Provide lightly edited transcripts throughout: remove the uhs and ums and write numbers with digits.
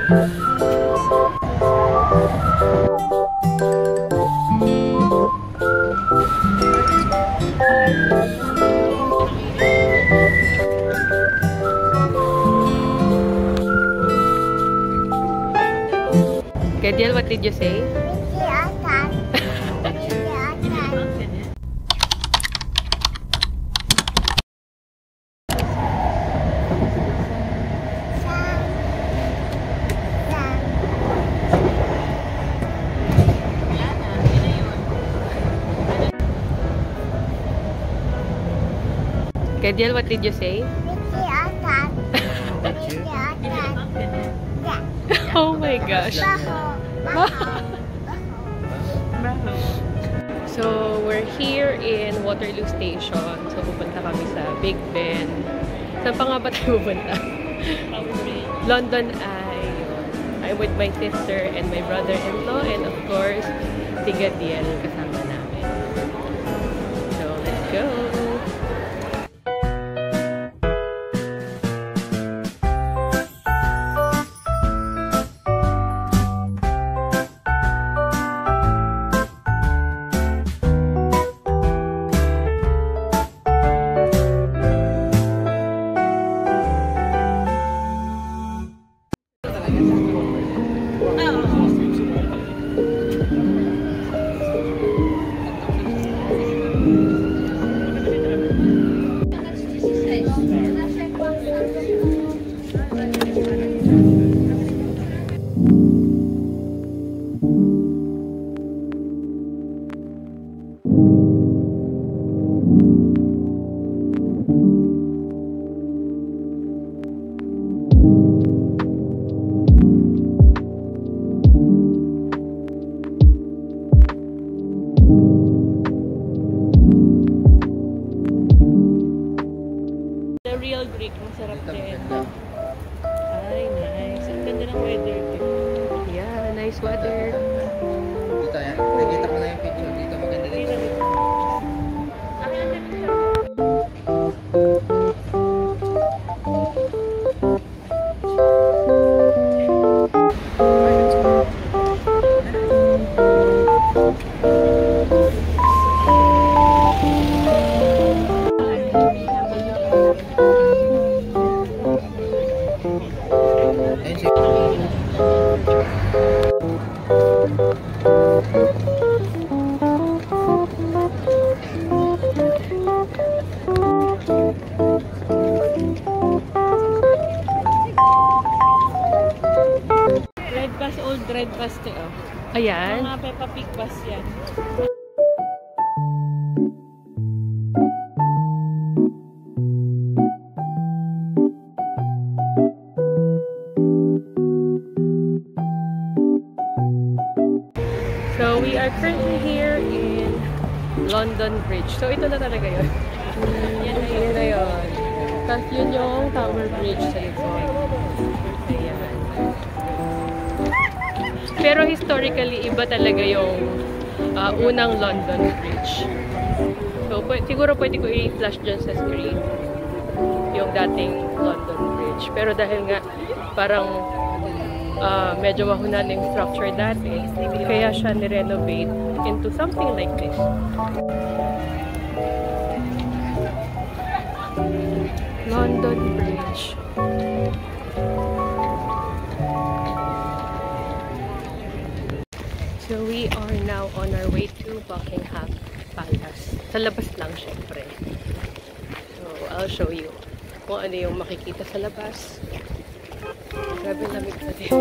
Gadiel, what did you say? Gadiel, what did you say? Oh my gosh. So, we're here in Waterloo Station. So, pupunta kami sa Big Ben. Saan pa nga ba tayo pupunta? London Eye. I'm with my sister and my brother-in-law and of course, si Gadiel kasama namin. So, let's go! Real Greek, masarap din. Ay, nice. Ang ganda ng weather. Yeah, nice weather. Dito yan. Nakita ko na yung picture dito. Maganda dito. Red bus, old red bus to oh. Ayan. Mga Peppa Pig bus yan. So, we are currently here in London Bridge. So, ito na talaga yun. Yan na yun. Tapos yun yung Tower Bridge sa likod. Ayan. Pero historically, iba talaga yung unang London Bridge. So, siguro pwede ko i-flash dyan sa screen yung dating London Bridge. Pero dahil nga, parang medyo mahuna na yung structure dati, kaya siya ni-renovate into something like this. London Bridge. So we are now on our way to Buckingham Palace. Sa labas lang, syempre. So I'll show you kung ano yung makikita sa labas. Grabe lamig na dito.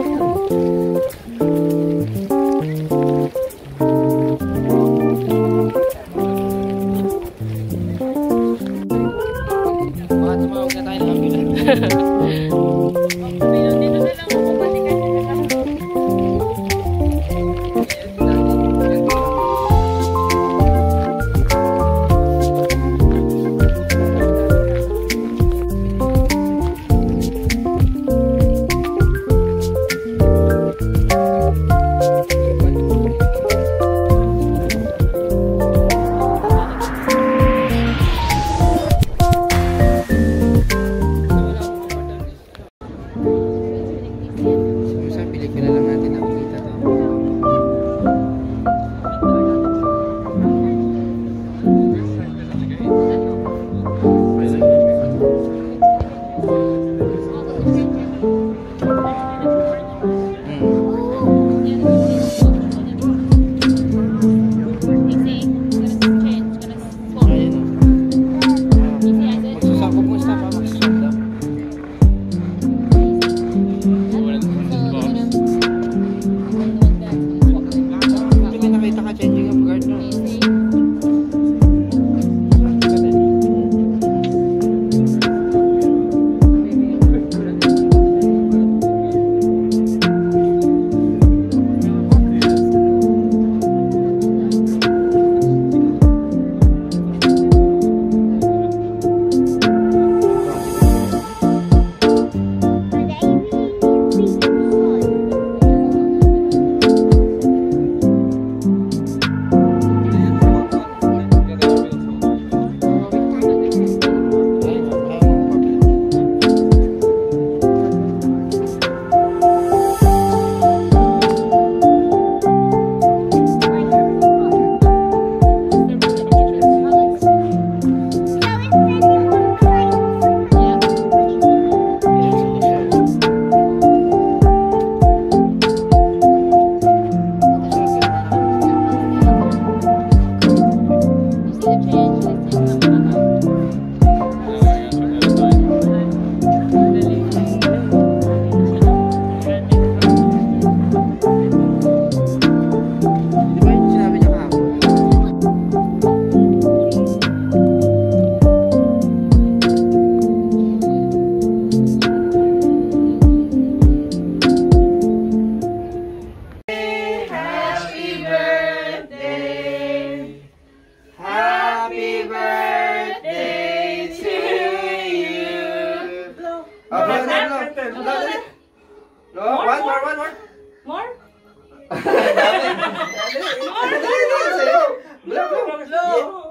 Tumawag na tayo ng ambulance. Dito na lang ako balikan.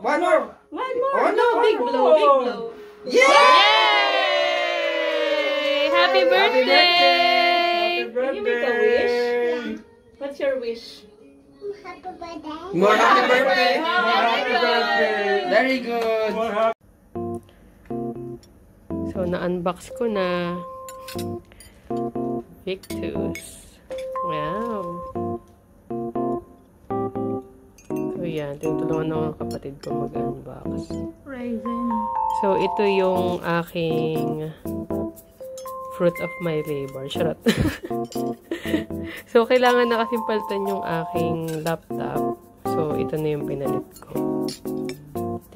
One more. No, big blow. Yay! Happy birthday! Can you make a wish? What's your wish? More happy birthday. Happy birthday. Very good. So, na-unbox ko na Victus. Wow. So, yan. Tinutulungan ako ng kapatid ko mag-unbox. Raisin. So, ito yung aking fruit of my labor. Charot. So, kailangan na kasing palitan yung aking laptop. So, ito na yung pinalit ko.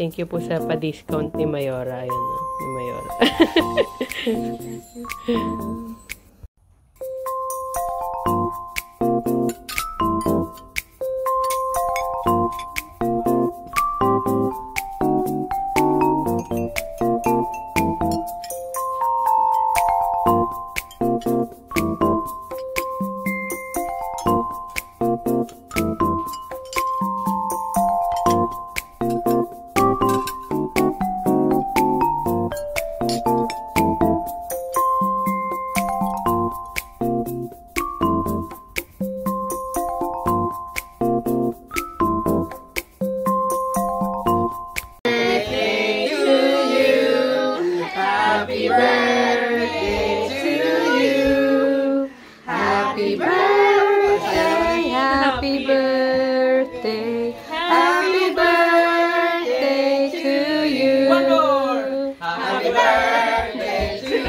Thank you po sa pa-discount ni Mayora. Ayun na, ni Mayora. Happy birthday to you. Happy birthday. Happy birthday. Happy birthday to you. One more. Happy birthday to you.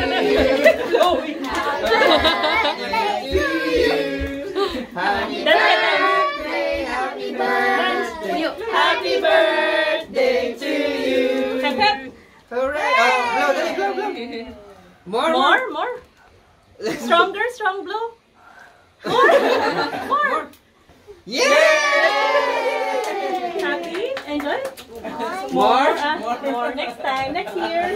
Happy birthday. Happy birthday. Happy birthday to you. Hooray! Blow, dali, blow, blow. More. Stronger, strong blow. More. Yay! Happy? Enjoy? More. More. Next time, next year.